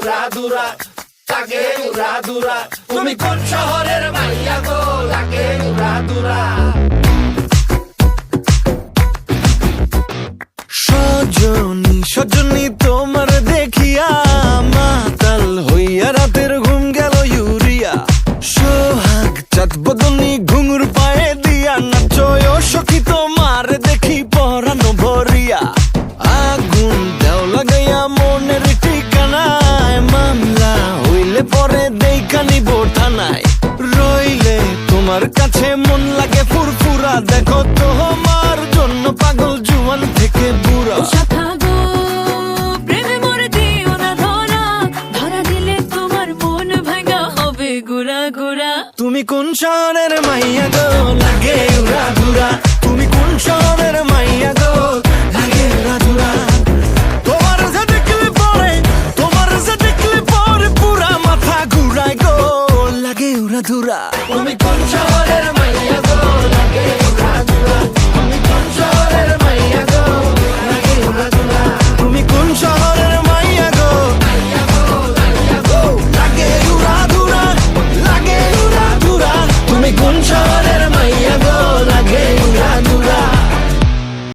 উড়া দুরা, লাগে উড়া দুরা। তুমি কোন শহরের মাইয়া গো, লাগে উড়া দুরা। সজনী সজনী তোমার দেখিয়া মাতাল হইয়া রাতের ঘুম গেল ইউরিয়া। সোহাগ চাঁদ বদনী ঘুঙুর পায়ে দিয়া নাচয় সখী তোমার দেখি পরানো ভরিয়া। আগুন দেও লাগাইয়া মনের ঠিকানায়, মামলা হইলে পরে দেখা নিব থানায়। রইলে তোমার কাছে মন লাগে ফুরফুরা, দেখো তোমার জন্য পাগল জুয়ান থেকে বুড়া। শাখা গো প্রেমে মরে দিও না ধরা, ধরা দিলে তোমার মন ভাঙা হবে গুড়া গুড়া। তুমি কোন শহরের মাইয়া গো, লাগে উড়া ধুরা। তুমি কোন শহরের মাইয়া গো, লাগে উড়া ধুরা। তোমার যে দেখলে পরে, তোমার যে দেখলে পরে পুরা মাথা ঘুরায় গো, লাগে উড়া ধুরা। তুমি কোন শহরের